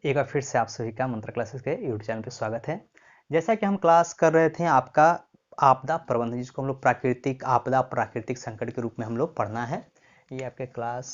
एक बार फिर से आप सभी का मंत्र क्लासेस के यूट्यूब चैनल पे स्वागत है। जैसा कि हम क्लास कर रहे थे आपका आपदा प्रबंधन, जिसको हम लोग प्राकृतिक आपदा प्राकृतिक संकट के रूप में हम लोग पढ़ना है। ये आपके क्लास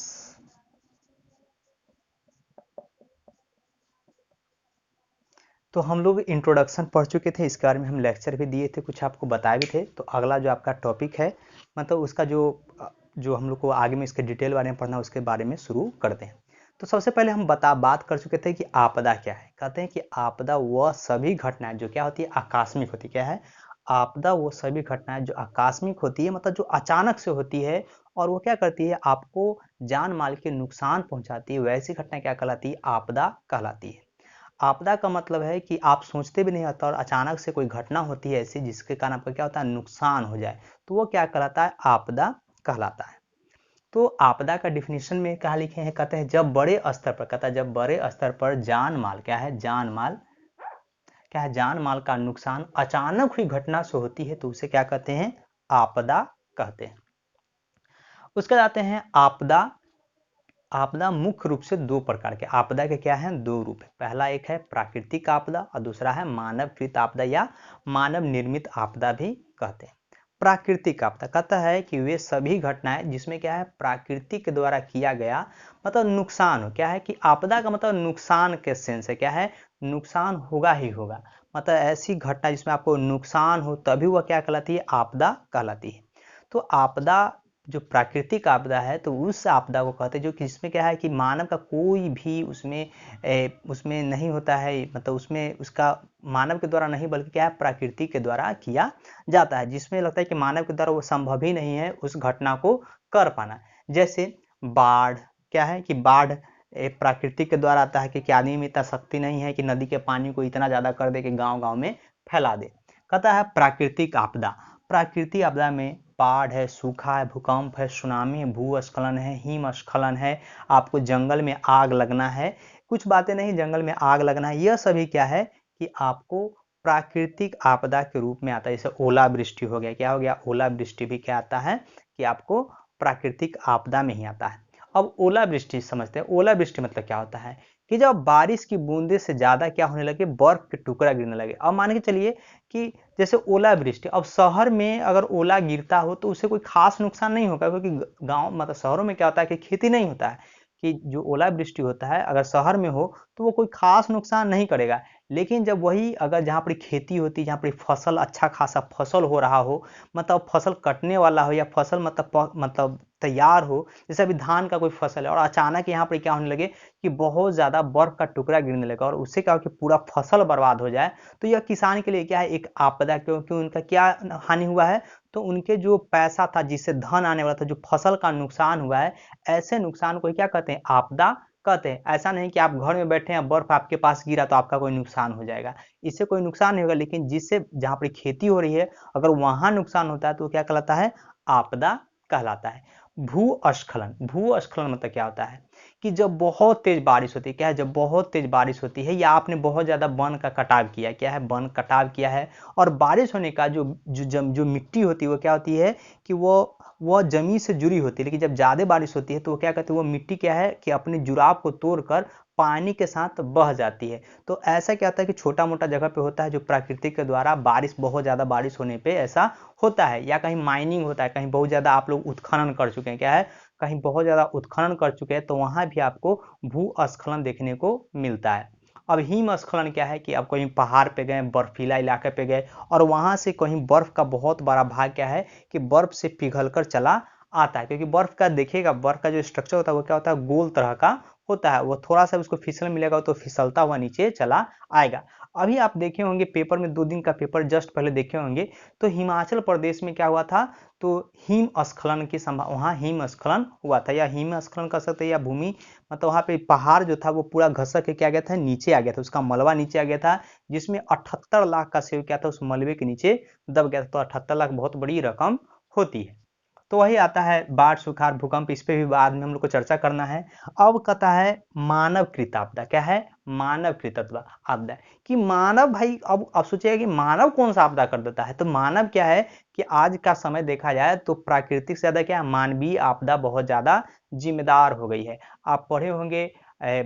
तो हम लोग इंट्रोडक्शन पढ़ चुके थे, इसके बारे में हम लेक्चर भी दिए थे, कुछ आपको बताए भी थे। तो अगला जो आपका टॉपिक है, मतलब उसका जो हम लोग को आगे में इसके डिटेल बारे में पढ़ना है, उसके बारे में शुरू करते हैं। तो सबसे पहले हम बात कर चुके थे कि आपदा क्या है। कहते हैं कि आपदा वह सभी घटनाएं जो क्या होती है, आकस्मिक होती है। क्या है आपदा? वो सभी घटनाएं जो आकस्मिक होती है, मतलब जो अचानक से होती है और वो क्या करती है, आपको जान माल के नुकसान पहुंचाती है। वैसी घटना क्या कहलाती है? आपदा कहलाती है। आपदा का मतलब है कि आप सोचते भी नहीं होता और अचानक से कोई घटना होती है ऐसी, जिसके कारण आपका क्या होता है, नुकसान हो जाए, तो वो क्या कहलाता है? आपदा कहलाता है। तो आपदा का डिफिनीशन में क्या लिखे हैं? कहते हैं जब बड़े स्तर पर, कहता है जब बड़े स्तर पर जान माल, क्या है, जान माल, क्या है, जान माल का नुकसान अचानक हुई घटना से होती है, तो उसे क्या कहते हैं? आपदा कहते हैं। उसके जाते हैं आपदा। आपदा मुख्य रूप से दो प्रकार के आपदा के क्या हैं, दो रूप है। पहला एक है प्राकृतिक आपदा और दूसरा है मानवकृत आपदा या मानव निर्मित आपदा भी कहते हैं। प्राकृतिक आपदा कहता है कि वे सभी घटनाएं जिसमें क्या है, प्रकृति के द्वारा किया गया, मतलब नुकसान हो। क्या है कि आपदा का मतलब नुकसान के सेंस है। क्या है? नुकसान होगा ही होगा, मतलब ऐसी घटना जिसमें आपको नुकसान हो, तभी वह क्या कहलाती है? आपदा कहलाती है। तो आपदा जो प्राकृतिक आपदा है, तो उस आपदा को कहते हैं जो कि जिसमें क्या है कि मानव का कोई भी उसमें नहीं होता है, मतलब उसमें उसका मानव के द्वारा नहीं, बल्कि क्या है, प्रकृति के द्वारा किया जाता है, जिसमें लगता है कि मानव के द्वारा वो संभव ही नहीं है उस घटना को कर पाना। जैसे बाढ़। क्या है कि बाढ़ प्रकृति के द्वारा आता है कि आदमी में इतना शक्ति नहीं है कि नदी के पानी को इतना ज्यादा कर दे कि गांव गांव में फैला दे। कहता है प्राकृतिक आपदा। प्राकृतिक आपदा में बाढ़ है, सूखा है, भूकंप है, सुनामी है, भूस्खलन है, हिमस्खलन है, आपको जंगल में आग लगना है, कुछ बातें नहीं, जंगल में आग लगना है, यह सभी क्या है कि आपको प्राकृतिक आपदा के रूप में आता है। जैसे ओलावृष्टि हो गया, क्या हो गया, ओलावृष्टि भी क्या आता है कि आपको प्राकृतिक आपदा में ही आता है। अब ओलावृष्टि समझते हैं। ओलावृष्टि मतलब क्या होता है कि जब बारिश की बूंदे से ज्यादा क्या होने लगे, बर्फ के टुकड़ा गिरने लगे। अब मान के चलिए कि जैसे ओलावृष्टि, अब शहर में अगर ओला गिरता हो तो उससे कोई खास नुकसान नहीं होगा, क्योंकि गांव मतलब शहरों में क्या होता है कि खेती नहीं होता है, कि जो ओलावृष्टि होता है अगर शहर में हो तो वो कोई खास नुकसान नहीं करेगा। लेकिन जब वही अगर जहाँ पर खेती होती है, जहाँ पर फसल अच्छा खासा फसल हो रहा हो, मतलब फसल कटने वाला हो या फसल मतलब तैयार हो, जैसे अभी धान का कोई फसल है और अचानक यहाँ पर क्या होने लगे कि बहुत ज्यादा बर्फ का टुकड़ा गिरने लगा और उससे क्या हो कि पूरा फसल बर्बाद हो जाए, तो यह किसान के लिए क्या है, एक आपदा। क्योंकि उनका क्या हानि हुआ है, तो उनके जो पैसा था, जिससे धन आने वाला था, जो फसल का नुकसान हुआ है, ऐसे नुकसान को क्या कहते हैं? आपदा कहते हैं। ऐसा नहीं कि आप घर में बैठे हैं, बर्फ आपके पास गिरा तो आपका कोई नुकसान हो जाएगा, इससे कोई नुकसान नहीं होगा। लेकिन जिससे जहाँ पर खेती हो रही है, अगर वहां नुकसान होता है तो क्या कहलाता है? आपदा कहलाता है। भूस्खलन। भूस्खलन मतलब क्या होता है कि जब बहुत तेज बारिश होती है, क्या है, जब बहुत तेज बारिश होती है या आपने बहुत ज्यादा वन का कटाव किया, क्या है, वन कटाव किया है, और बारिश होने का जो मिट्टी होती है वो क्या होती है कि वो जमीन से जुड़ी होती है। लेकिन जब ज्यादा बारिश होती है तो वो क्या कहते हैं, वो मिट्टी क्या है कि अपने जुड़ाव को तोड़कर पानी के साथ बह जाती है। तो ऐसा क्या होता है कि छोटा मोटा जगह पे होता है, जो प्राकृतिक के द्वारा बारिश, बहुत ज्यादा बारिश होने पे ऐसा होता है। या कहीं माइनिंग होता है, कहीं बहुत ज्यादा आप लोग उत्खनन कर चुके हैं, क्या है, कहीं बहुत ज्यादा उत्खनन कर चुके हैं, तो वहां भी आपको भूस्खलन देखने को मिलता है। अब हिमस्खलन क्या है कि आप कहीं पहाड़ पे गए, बर्फीला इलाके पे गए, और वहां से कहीं बर्फ का बहुत बड़ा भाग क्या है कि बर्फ से पिघल कर चला आता है। क्योंकि बर्फ का देखिएगा, बर्फ का जो स्ट्रक्चर होता है वो क्या होता है, गोल तरह का होता है। वो थोड़ा सा उसको फिसल मिलेगा तो फिसलता हुआ नीचे चला आएगा। अभी आप देखे होंगे पेपर में, 2 दिन का पेपर जस्ट पहले देखे होंगे, तो हिमाचल प्रदेश में क्या हुआ था, तो हिमस्खलन की संभावना, वहां हिमस्खलन हुआ था, या हिमस्खलन कर सकते हैं, या भूमि, मतलब वहां पे पहाड़ जो था वो पूरा घसक के क्या गया था, नीचे आ गया था, उसका मलबा नीचे आ गया था, जिसमें 78 लाख का सेव क्या था, उस मलबे के नीचे दब गया था। तो 78 लाख बहुत बड़ी रकम होती है। तो वही आता है बाढ़, सुखाड़, भूकंप, इस पे भी बाद में हम लोग को चर्चा करना है। अब कहता है मानवकृत आपदा। क्या है? मानवकृत आपदा। कि मानव भाई, अब सोचिएगा कि मानव कौन सा आपदा कर देता है, तो मानव क्या है कि आज का समय देखा जाए तो प्राकृतिक से ज्यादा क्या है, मानवीय आपदा बहुत ज्यादा जिम्मेदार हो गई है। आप पढ़े होंगे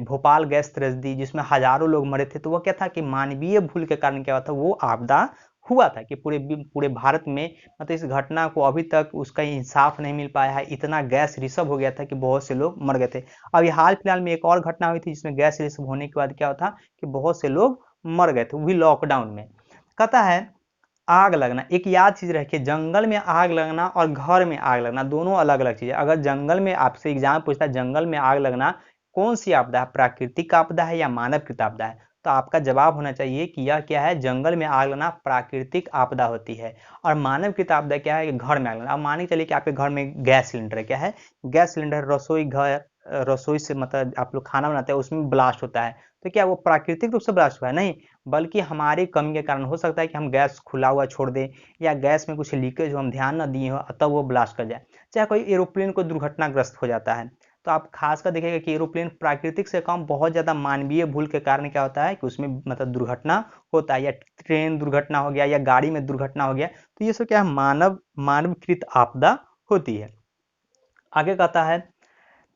भोपाल गैस त्रैजेडी जिसमें हजारों लोग मरे थे, तो वो क्या था कि मानवीय भूल के कारण क्या हुआ था, वो आपदा हुआ था कि पूरे भारत में मतलब इस घटना को अभी तक उसका इंसाफ नहीं मिल पाया है। इतना गैस रिसव हो गया था कि बहुत से लोग मर गए थे। अभी हाल फिलहाल में एक और घटना हुई थी जिसमें गैस रिसव होने के बाद क्या था कि बहुत से लोग मर गए थे, वो भी लॉकडाउन में। कहता है आग लगना, एक याद चीज रखिए, जंगल में आग लगना और घर में आग लगना दोनों अलग अलग चीज है। अगर जंगल में आपसे एग्जाम पूछता है जंगल में आग लगना कौन सी आपदा है, प्राकृतिक आपदा है या मानवकृत आपदा है, तो आपका जवाब होना चाहिए कि यह क्या है, जंगल में आग लगना प्राकृतिक आपदा होती है। और मानवकृत आपदा क्या है, घर में आग लगना। अब मान के चलिए कि आपके घर में गैस सिलेंडर क्या है, गैस सिलेंडर रसोई घर, रसोई से मतलब आप लोग खाना बनाते हैं उसमें ब्लास्ट होता है, तो क्या वो प्राकृतिक रूप से ब्लास्ट हुआ है, नहीं, बल्कि हमारी कमी के कारण हो सकता है कि हम गैस खुला हुआ छोड़ दें या गैस में कुछ लीकेज हो हम ध्यान न दिए हो तब वो ब्लास्ट कर जाए। चाहे कोई एरोप्लेन को दुर्घटनाग्रस्त हो जाता है, तो आप खासकर देखेंगे कि एरोप्लेन प्राकृतिक से कम बहुत ज़्यादा मानवीय भूल के कारण क्या होता है कि उसमें मतलब दुर्घटना होता है, या ट्रेन दुर्घटना हो गया या गाड़ी में दुर्घटना हो गया, तो ये सब क्या है, मानवकृत आपदा होती है। आगे कहता है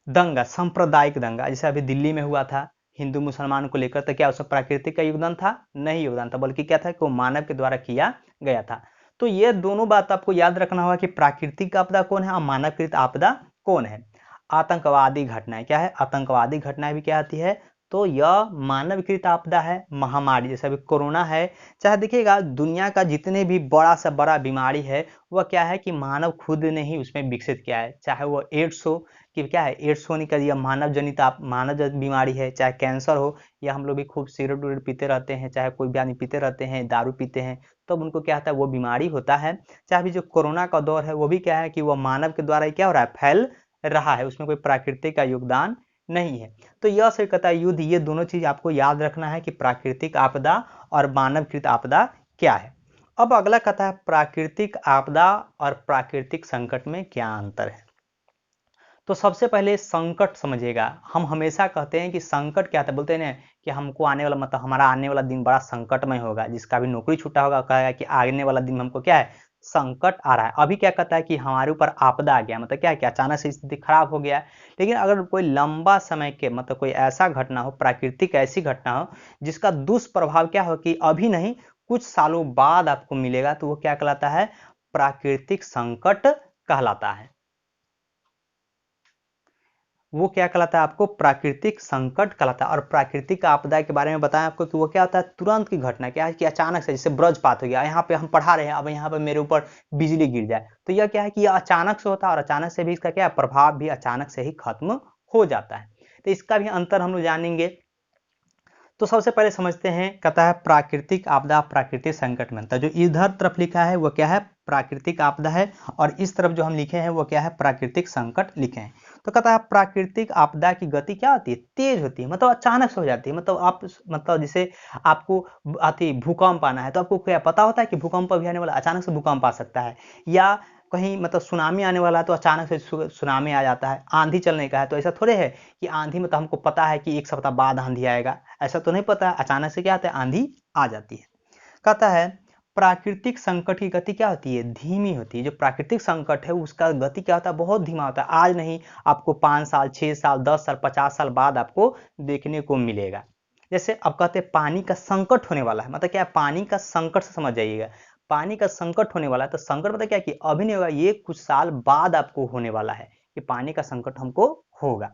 दंगा, सांप्रदायिक दंगा, जैसे अभी दिल्ली में हुआ था हिंदू मुसलमान को लेकर, तो क्या उसमें प्राकृतिक का योगदान था, नहीं योगदान था, बल्कि क्या था कि वो मानव के द्वारा किया गया था। तो ये दोनों बात आपको याद रखना होगा कि प्राकृतिक आपदा कौन है और मानवकृत आपदा कौन है। आतंकवादी घटनाएं क्या है, आतंकवादी घटनाएं भी क्या आती है, तो यह मानवकृत आपदा है। महामारी जैसे अभी कोरोना है, चाहे देखिएगा दुनिया का जितने भी बड़ा से बड़ा बीमारी है वह क्या है कि मानव खुद ने ही उसमें विकसित किया है, चाहे वो एड्स हो कि क्या है, एड्स होने का यह मानव जनित मानव बीमारी है, चाहे कैंसर हो, या हम लोग भी खूब सिगरेट उगरेट पीते रहते हैं, चाहे कोई भी आदमी पीते रहते हैं, दारू पीते हैं, तब उनको क्या होता है, वो बीमारी होता है। चाहे भी जो कोरोना का दौर है वो भी क्या है कि वो मानव के द्वारा क्या हो रहा है, फैल रहा है, उसमें कोई प्राकृतिक का योगदान नहीं है। तो यह से कहता है युद्ध, ये दोनों चीज आपको याद रखना है कि प्राकृतिक आपदा और मानवकृत आपदा क्या है। अब अगला कहता है प्राकृतिक आपदा और प्राकृतिक संकट में क्या अंतर है। तो सबसे पहले संकट समझिएगा, हम हमेशा कहते हैं कि संकट क्या था, बोलते हैं ना कि हमको आने वाला मतलब हमारा आने वाला दिन बड़ा संकटमय होगा, जिसका भी नौकरी छूटा होगा कहेगा कि आने वाला दिन हमको क्या है, संकट आ रहा है। अभी क्या कहता है कि हमारे ऊपर आपदा आ गया, मतलब क्या है कि अचानक से स्थिति खराब हो गया है। लेकिन अगर कोई लंबा समय के मतलब कोई ऐसा घटना हो, प्राकृतिक ऐसी घटना हो जिसका दुष्प्रभाव क्या हो कि अभी नहीं कुछ सालों बाद आपको मिलेगा, तो वो क्या कहलाता है, प्राकृतिक संकट कहलाता है। वो क्या कहलाता है आपको, प्राकृतिक संकट कहलाता है। और प्राकृतिक आपदा के बारे में बताएं आपको कि वो क्या होता है, तुरंत की घटना, क्या है कि अचानक से, जैसे वज्रपात हो गया, यहाँ पे हम पढ़ा रहे हैं, अब यहाँ पे मेरे ऊपर बिजली गिर जाए, तो यह क्या है कि यह अचानक से होता है, और अचानक से भी इसका क्या है, प्रभाव भी अचानक से ही खत्म हो जाता है। तो इसका भी अंतर हम लोग जानेंगे। तो सबसे पहले समझते हैं, कहता है प्राकृतिक आपदा प्राकृतिक संकट में अंतर। जो इधर तरफ लिखा है वो क्या है, प्राकृतिक आपदा है, और इस तरफ जो हम लिखे हैं वो क्या है, प्राकृतिक संकट लिखे हैं। तो कहता है प्राकृतिक आपदा की गति क्या होती है, तेज होती है, मतलब अचानक से हो जाती है। मतलब आप मतलब जैसे आपको आती भूकंप आना है, तो आपको क्या पता होता है कि भूकंप अभी आने वाला, अचानक से भूकंप आ सकता है। या कहीं मतलब सुनामी आने वाला है तो अचानक से सुनामी आ जाता है। आंधी चलने का है तो ऐसा थोड़े है कि आंधी में तो हमको पता है कि एक सप्ताह बाद आंधी आएगा, ऐसा तो नहीं पता है, अचानक से क्या आता है, आंधी आ जाती है। कहता है प्राकृतिक संकट की गति क्या होती है, धीमी होती है। जो प्राकृतिक संकट है उसका गति क्या होता है, बहुत धीमा होता है। आज नहीं, आपको 5 साल 6 साल 10 साल 50 साल बाद आपको देखने को मिलेगा। जैसे अब कहते हैं पानी का संकट होने वाला है, मतलब क्या है, पानी का संकट से समझ जाइएगा, पानी का संकट होने वाला है, तो संकट मतलब क्या है कि अभी नहीं होगा, ये कुछ साल बाद आपको होने वाला है कि पानी का संकट हमको होगा।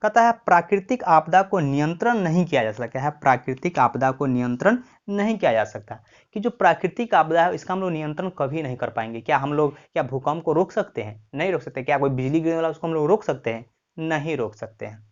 कहता है प्राकृतिक आपदा को नियंत्रण नहीं किया जा सकता है, प्राकृतिक आपदा को नियंत्रण नहीं किया जा सकता। कि जो प्राकृतिक आपदा है इसका हम लोग नियंत्रण कभी नहीं कर पाएंगे। क्या हम लोग क्या भूकंप को रोक सकते हैं, नहीं रोक सकते। क्या कोई बिजली गिरने वाला उसको हम लोग रोक सकते हैं, नहीं रोक सकते हैं।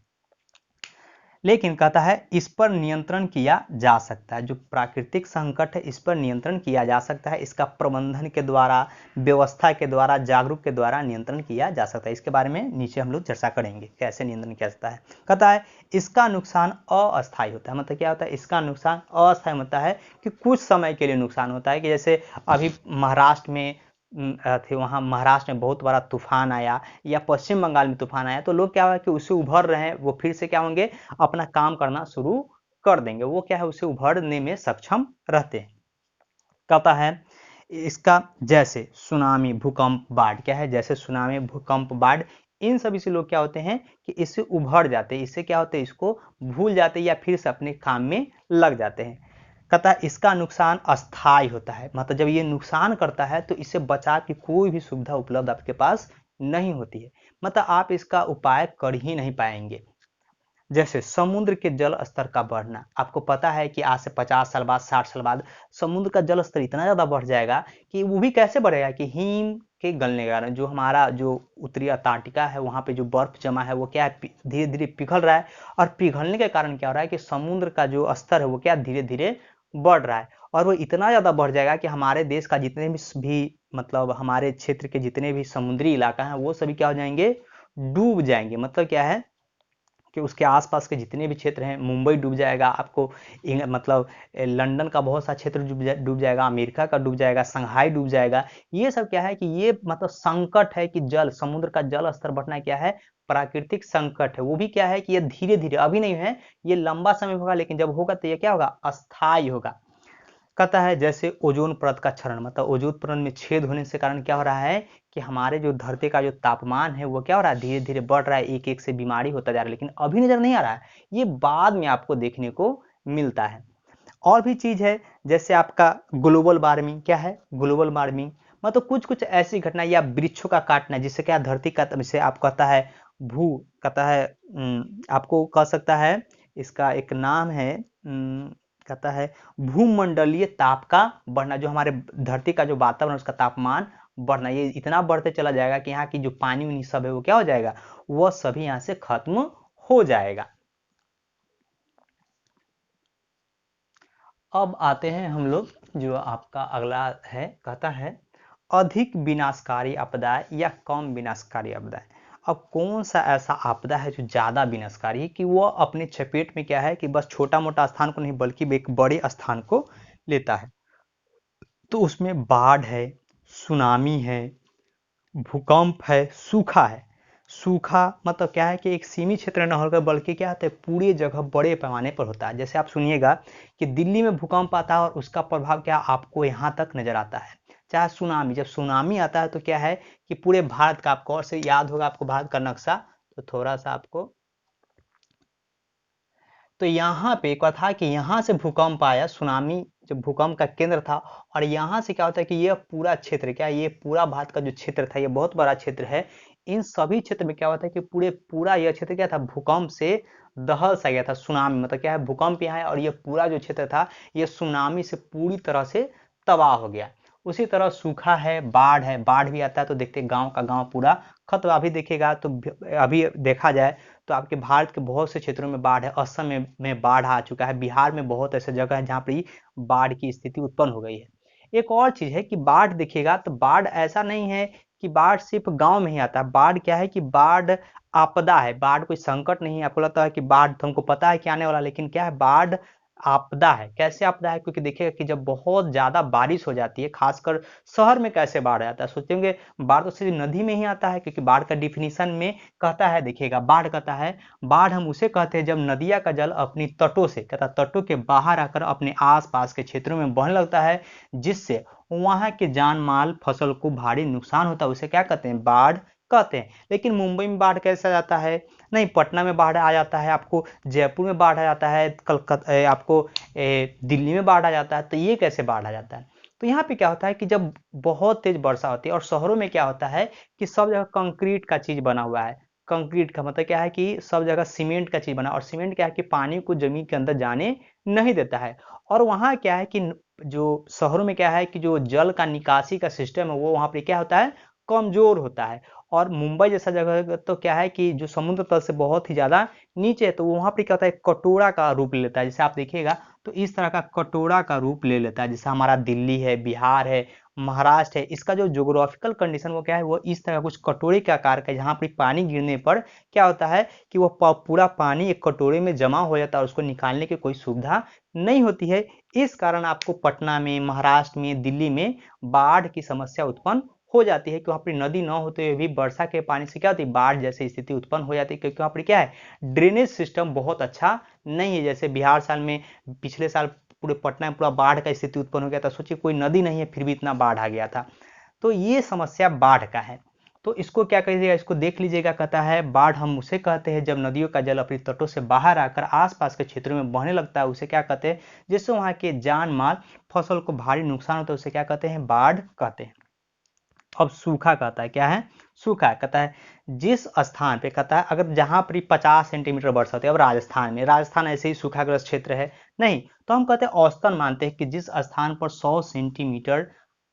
लेकिन कहता है इस पर नियंत्रण किया जा सकता है। जो प्राकृतिक संकट है इस पर नियंत्रण किया जा सकता है, इसका प्रबंधन के द्वारा, व्यवस्था के द्वारा, जागरूक के द्वारा नियंत्रण किया जा सकता है। इसके बारे में नीचे हम लोग चर्चा करेंगे कैसे नियंत्रण किया जाता है। कहता है इसका नुकसान अस्थायी होता है, मतलब क्या होता है, इसका नुकसान अस्थायी होता है कि कुछ समय के लिए नुकसान होता है। कि जैसे अभी महाराष्ट्र में थे, वहाँ महाराष्ट्र में बहुत बड़ा तूफान आया, या पश्चिम बंगाल में तूफान आया, तो लोग क्या हुआ कि उससे उभर रहे हैं, वो फिर से क्या होंगे, अपना काम करना शुरू कर देंगे, वो क्या है उससे उभरने में सक्षम रहते हैं। कहता है इसका जैसे सुनामी भूकंप बाढ़ क्या है, जैसे सुनामी भूकंप बाढ़ इन सभी से लोग क्या होते हैं कि इससे उभर जाते हैं, इससे क्या होते हैं, इसको भूल जाते हैं या फिर से अपने काम में लग जाते हैं। कहता है इसका नुकसान अस्थायी होता है, मतलब जब ये नुकसान करता है तो इससे बचाव की कोई भी सुविधा उपलब्ध आपके पास नहीं होती है, मतलब आप इसका उपाय कर ही नहीं पाएंगे। जैसे समुद्र के जल स्तर का बढ़ना, आपको पता है कि आज से 50 साल बाद 60 साल बाद समुद्र का जल स्तर इतना ज़्यादा बढ़ जाएगा कि वो भी कैसे बढ़ेगा कि हिम के गलने के कारण जो हमारा जो उत्तरी अंटार्कटिका है वहाँ पे जो बर्फ जमा है वो क्या है धीरे धीरे पिघल रहा है, और पिघलने के कारण क्या हो रहा है कि समुद्र का जो स्तर है वो क्या धीरे धीरे बढ़ रहा है, और वो इतना ज़्यादा बढ़ जाएगा कि हमारे देश का जितने भी मतलब हमारे क्षेत्र के जितने भी समुद्री इलाका हैं वो सभी क्या हो जाएंगे, डूब जाएंगे। मतलब क्या है कि उसके आसपास के जितने भी क्षेत्र हैं, मुंबई डूब जाएगा, आपको मतलब लंदन का बहुत सा क्षेत्र डूब जाएगा, अमेरिका का डूब जाएगा, संघाई डूब जाएगा। ये सब क्या है कि ये मतलब संकट है कि जल समुद्र का जल स्तर बढ़ना क्या है, प्राकृतिक संकट है। वो भी क्या है कि ये धीरे धीरे अभी नहीं है, ये लंबा समय होगा, लेकिन जब होगा तो ये क्या होगा, अस्थायी होगा। कहता है जैसे ओजोन परत का क्षरण, मतलब ओजोन परत में छेद होने से कारण क्या हो रहा है कि हमारे जो धरती का जो तापमान है वो क्या हो रहा है, धीरे धीरे बढ़ रहा है, एक एक से बीमारी होता जा रहा है, लेकिन अभी नजर नहीं आ रहा है, ये बाद में आपको देखने को मिलता है। और भी चीज है जैसे आपका ग्लोबल वार्मिंग, क्या है ग्लोबल वार्मिंग, मतलब कुछ कुछ ऐसी घटना या वृक्षों का काटना जिससे क्या धरती का जिसे आप कहता है भू कहता है आपको कह सकता है, इसका एक नाम है कहता है भूमंडलीय ताप का बढ़ना, जो हमारे धरती का जो वातावरण उसका तापमान बढ़ना, ये इतना बढ़ते चला जाएगा कि यहाँ की जो पानी उनी सब है वो क्या हो जाएगा, वह सभी यहाँ से खत्म हो जाएगा। अब आते हैं हम लोग जो आपका अगला है, कहता है अधिक विनाशकारी आपदा या कम विनाशकारी आपदा। अब कौन सा ऐसा आपदा है जो ज़्यादा विनाशकारी है कि वो अपने चपेट में क्या है कि बस छोटा मोटा स्थान को नहीं बल्कि एक बड़े स्थान को लेता है। तो उसमें बाढ़ है, सुनामी है, भूकंप है, सूखा है। सूखा मतलब क्या है कि एक सीमित क्षेत्र न होकर बल्कि क्या होता है पूरी जगह बड़े पैमाने पर होता है। जैसे आप सुनिएगा कि दिल्ली में भूकंप आता है और उसका प्रभाव क्या आपको यहाँ तक नजर आता है। चाहे सुनामी, जब सुनामी आता है तो क्या है कि पूरे भारत का, आपको और से याद होगा आपको भारत का नक्शा, तो थोड़ा सा आपको, तो यहाँ पे क्या था कि यहाँ से भूकंप आया, सुनामी जब भूकंप का केंद्र था, और यहाँ से क्या होता है कि ये पूरा क्षेत्र क्या, ये पूरा भारत का जो क्षेत्र था ये बहुत बड़ा क्षेत्र है, इन सभी क्षेत्र में क्या होता है कि पूरा यह क्षेत्र क्या था, भूकंप से दहल सा गया था। सुनामी मतलब क्या है, भूकंप यहाँ है और ये पूरा जो क्षेत्र था ये सुनामी से पूरी तरह से तबाह हो गया। उसी तरह सूखा है, बाढ़ है, बाढ़ भी आता है तो देखते गांव का गांव पूरा खत्म। अभी देखिएगा तो अभी देखा जाए तो आपके भारत के बहुत से क्षेत्रों में बाढ़ है, असम में बाढ़ आ चुका है, बिहार में बहुत ऐसे जगह है जहाँ पर बाढ़ की स्थिति उत्पन्न हो गई है। एक और चीज है कि बाढ़ देखिएगा तो बाढ़ ऐसा नहीं है कि बाढ़ सिर्फ गांव में ही आता है, बाढ़ क्या है कि बाढ़ आपदा है, बाढ़ कोई संकट नहीं है। आपको लगता है कि बाढ़ तो हमको पता है कि आने वाला, लेकिन क्या है बाढ़ आपदा है। कैसे आपदा है, क्योंकि देखिएगा कि जब बहुत ज्यादा बारिश हो जाती है, खासकर शहर में कैसे बाढ़ आता है, सोचेंगे बाढ़ तो सिर्फ नदी में ही आता है, क्योंकि बाढ़ का डिफिनीशन में कहता है, देखिएगा बाढ़ कहता है, बाढ़ हम उसे कहते हैं जब नदिया का जल अपनी तटों से, कहता तटों के बाहर आकर अपने आसपास के क्षेत्रों में बहने लगता है, जिससे वहां के जान माल फसल को भारी नुकसान होता है, उसे क्या कहते हैं, बाढ़ कहते हैं। लेकिन मुंबई में बाढ़ कैसे आ जाता है, नहीं पटना में बाढ़ आ जाता है, आपको जयपुर में बाढ़ आ जाता है, कलकत्ता आपको दिल्ली में बाढ़ आ जाता है, तो ये कैसे बाढ़ आ जाता है। तो यहाँ पे क्या होता है कि जब बहुत तेज वर्षा होती है, और शहरों में क्या होता है कि सब जगह कंक्रीट का चीज बना हुआ है, कंक्रीट का मतलब क्या है कि सब जगह सीमेंट का चीज बना, और सीमेंट क्या है कि पानी को जमीन के अंदर जाने नहीं देता है। और वहाँ क्या है कि जो शहरों में क्या है कि जो जल का निकासी का सिस्टम है वो वहाँ पे क्या होता है, कमजोर होता है। और मुंबई जैसा जगह तो क्या है कि जो समुद्र तल से बहुत ही ज्यादा नीचे है, तो वहां पर क्या होता है कटोरा का रूप ले लेता है। जैसे आप देखिएगा तो इस तरह का कटोरा का रूप ले लेता है, जैसे हमारा दिल्ली है, बिहार है, महाराष्ट्र है, इसका जो ज्योग्राफिकल कंडीशन वो क्या है, वो इस तरह कुछ कटोरे के आकार का है, जहाँ पर पानी गिरने पर क्या होता है कि वो पूरा पानी एक कटोरे में जमा हो जाता है और उसको निकालने की कोई सुविधा नहीं होती है। इस कारण आपको पटना में, महाराष्ट्र में, दिल्ली में बाढ़ की समस्या उत्पन्न हो जाती है कि वहाँ पर नदी न होते हुए भी वर्षा के पानी से क्या होती है, बाढ़ जैसी स्थिति उत्पन्न हो जाती है, क्योंकि वहाँ पर क्या है ड्रेनेज सिस्टम बहुत अच्छा नहीं है। जैसे बिहार साल में, पिछले साल पूरे पटना में पूरा बाढ़ का स्थिति उत्पन्न हो गया था, सोचिए कोई नदी नहीं है फिर भी इतना बाढ़ आ गया था। तो ये समस्या बाढ़ का है। तो इसको क्या करिएगा, इसको देख लीजिएगा। कहता है बाढ़ हम उसे कहते हैं जब नदियों का जल अपनी तटों से बाहर आकर आसपास के क्षेत्रों में बहने लगता है, उसे क्या कहते हैं, जिससे वहां के जान माल फसल को भारी नुकसान होता है, उसे क्या कहते हैं, बाढ़ कहते हैं। अब सूखा कहता है, क्या है, सूखा कहता है जिस स्थान पे, कहता है अगर जहां पर 50 सेंटीमीटर वर्षा होती है, अब राजस्थान ऐसे ही सूखाग्रस्त क्षेत्र है नहीं, तो हम कहते हैं औसतन मानते हैं कि जिस स्थान पर 100 सेंटीमीटर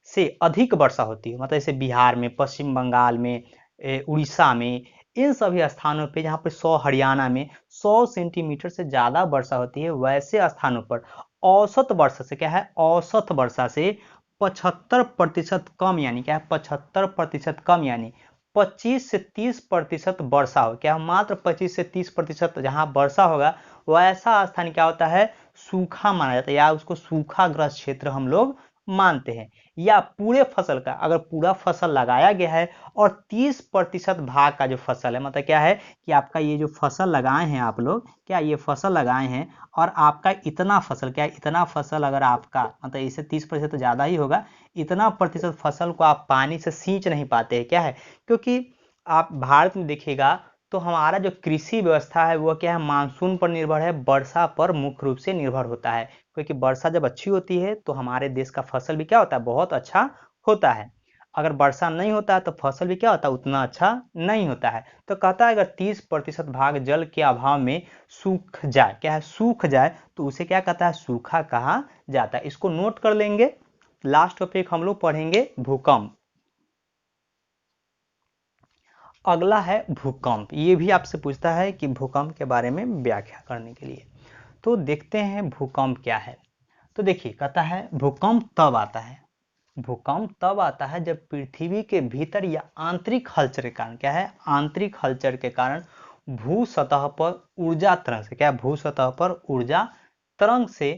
से अधिक वर्षा होती है, मतलब जैसे बिहार में, पश्चिम बंगाल में, उड़ीसा में, इन सभी स्थानों पे जहाँ पे 100, हरियाणा में 100 सेंटीमीटर से ज्यादा वर्षा होती है, वैसे स्थानों पर औसत वर्षा से, क्या है, औसत वर्षा से 75% कम, यानी क्या है, 75% कम, यानी 25 से 30% वर्षा हो, क्या मात्र 25 से 30% जहां वर्षा होगा वैसा स्थान क्या होता है, सूखा माना जाता है, या उसको सूखाग्रस्त क्षेत्र हम लोग मानते हैं। या पूरे फसल का, अगर पूरा फसल लगाया गया है और 30% भाग का जो फसल है, मतलब क्या है कि आपका ये जो फसल लगाए हैं आप लोग, क्या ये फसल लगाए हैं और आपका इतना फसल, क्या इतना फसल अगर आपका, मतलब इसे 30% तो ज्यादा ही होगा, इतना प्रतिशत फसल को आप पानी से सींच नहीं पाते हैं, क्या है, क्योंकि आप भारत में देखिएगा तो हमारा जो कृषि व्यवस्था है वो क्या है, मानसून पर निर्भर है, वर्षा पर मुख्य रूप से निर्भर होता है, क्योंकि वर्षा जब अच्छी होती है तो हमारे देश का फसल भी क्या होता है, बहुत अच्छा होता है। अगर वर्षा नहीं होता है तो फसल भी क्या होता है, उतना अच्छा नहीं होता है। तो कहता है अगर 30% भाग जल के अभाव में सूख जाए, क्या है, सूख जाए, तो उसे क्या कहता है, सूखा कहा जाता है। इसको नोट कर लेंगे। लास्ट टॉपिक हम लोग पढ़ेंगे भूकंप। अगला है भूकंप। ये भी आपसे पूछता है कि भूकंप के बारे में व्याख्या करने के लिए। तो देखते हैं भूकंप क्या है। तो देखिए कहता है भूकंप तब आता है, भूकंप तब आता है जब पृथ्वी के भीतर या आंतरिक हलचल के कारण, क्या है, आंतरिक हलचल के कारण भू सतह पर ऊर्जा तरंग से, क्या है, भू सतह पर ऊर्जा तरंग से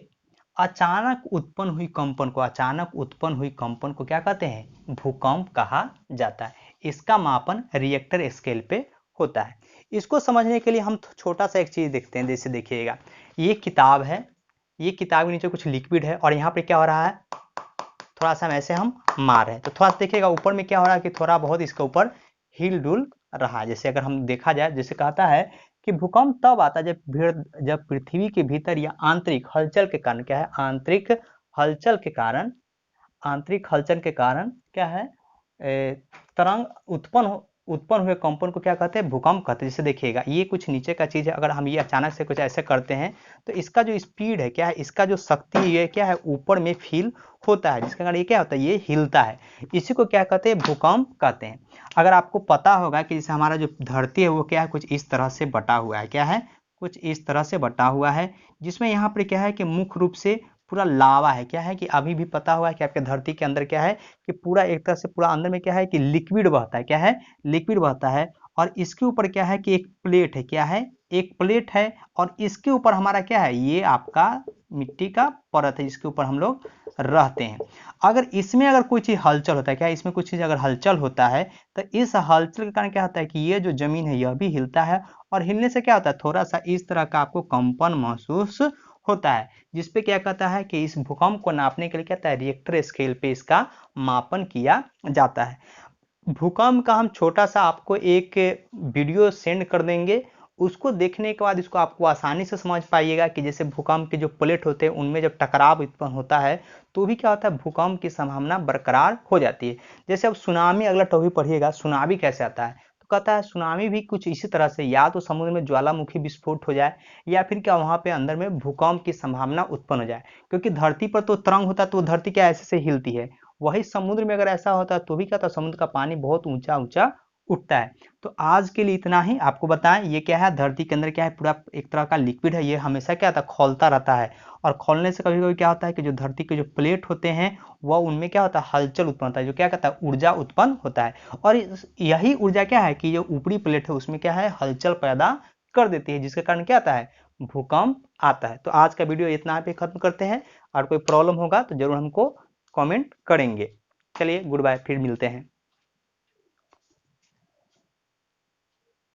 अचानक उत्पन्न हुई कंपन को, अचानक उत्पन्न हुई कंपन को क्या कहते हैं, भूकंप कहा जाता है। इसका मापन रिएक्टर स्केल पे होता है। इसको समझने के लिए हम छोटा सा एक चीज देखते हैं। जैसे देखिएगा, ये किताब है, ये किताब के नीचे कुछ लिक्विड है और यहाँ पे क्या हो रहा है, थोड़ा सा ऐसे हम मार रहे हैं, तो थोड़ा सा देखिएगा ऊपर में क्या हो रहा है कि थोड़ा बहुत इसके ऊपर हिल डुल रहा है। जैसे अगर हम देखा जाए, जैसे कहता है कि भूकंप तब आता है जब पृथ्वी के भीतर या आंतरिक हलचल के कारण, क्या है, आंतरिक हलचल के कारण, आंतरिक हलचल के कारण क्या है, तरंग उत्पन्न हुए कंपन को क्या कहते हैं, भूकंप कहते हैं। जैसे देखिएगा ये कुछ नीचे का चीज है, अगर हम ये अचानक से कुछ ऐसे करते हैं तो इसका जो स्पीड है, क्या है, इसका जो शक्ति है, क्या है, ऊपर में फील होता है, जिसके कारण ये क्या होता है, ये हिलता है। इसी को क्या कहते हैं, भूकंप कहते हैं। अगर आपको पता होगा कि जैसे हमारा जो धरती है वो क्या है, कुछ इस तरह से बटा हुआ है, क्या है, कुछ इस तरह से बटा हुआ है, जिसमें यहाँ पर क्या है कि मुख्य रूप से पूरा लावा है, क्या है कि अभी भी पता हुआ है कि आपके धरती के अंदर क्या है कि पूरा एक तरह से पूरा अंदर में क्या है कि लिक्विड बहता है, क्या है, लिक्विड बहता है। और इसके ऊपर क्या है कि एक प्लेट है, क्या है, एक प्लेट है, और इसके ऊपर हमारा क्या है, ये आपका मिट्टी का परत है, जिसके ऊपर हम लोग रहते हैं। अगर इसमें अगर कोई चीज हलचल होता है, क्या है, इसमें कुछ चीज अगर हलचल होता है तो इस हलचल के कारण क्या होता है कि ये जो जमीन है यह भी हिलता है, और हिलने से क्या होता है, थोड़ा सा इस तरह का आपको कंपन महसूस होता है, जिसपे क्या कहता है कि इस भूकंप को नापने के लिए क्या कहता है, रिएक्टर स्केल पे इसका मापन किया जाता है। भूकंप का हम छोटा सा आपको एक वीडियो सेंड कर देंगे, उसको देखने के बाद इसको आपको आसानी से समझ पाइएगा कि जैसे भूकंप के जो प्लेट होते हैं उनमें जब टकराव उत्पन्न होता है तो भी क्या होता है, भूकंप की संभावना बरकरार हो जाती है। जैसे अब सुनामी, अगला टॉपिक पढ़िएगा, सुनामी कैसे आता है। तो कहता है सुनामी भी कुछ इसी तरह से, या तो समुद्र में ज्वालामुखी विस्फोट हो जाए, या फिर क्या वहां पे अंदर में भूकंप की संभावना उत्पन्न हो जाए, क्योंकि धरती पर तो तरंग होता है तो धरती क्या ऐसे से हिलती है, वही समुद्र में अगर ऐसा होता है तो भी क्या होता है, समुद्र का पानी बहुत ऊंचा ऊंचा उठता है। तो आज के लिए इतना ही। आपको बताएं ये क्या है, धरती के अंदर क्या है, पूरा एक तरह का लिक्विड है, ये हमेशा क्या होता है, खौलता रहता है, और खोलने से कभी कभी क्या होता है कि जो धरती के जो प्लेट होते हैं वह उनमें क्या होता है, हलचल उत्पन्न होता है, जो क्या कहता है, ऊर्जा उत्पन्न होता है, और यही ऊर्जा क्या है कि जो ऊपरी प्लेट है उसमें क्या है, हलचल पैदा कर देती है, जिसके कारण क्या आता है, भूकंप आता है। तो आज का वीडियो इतना पे खत्म करते हैं, और कोई प्रॉब्लम होगा तो जरूर हमको कमेंट करेंगे। चलिए गुड बाय, फिर मिलते हैं।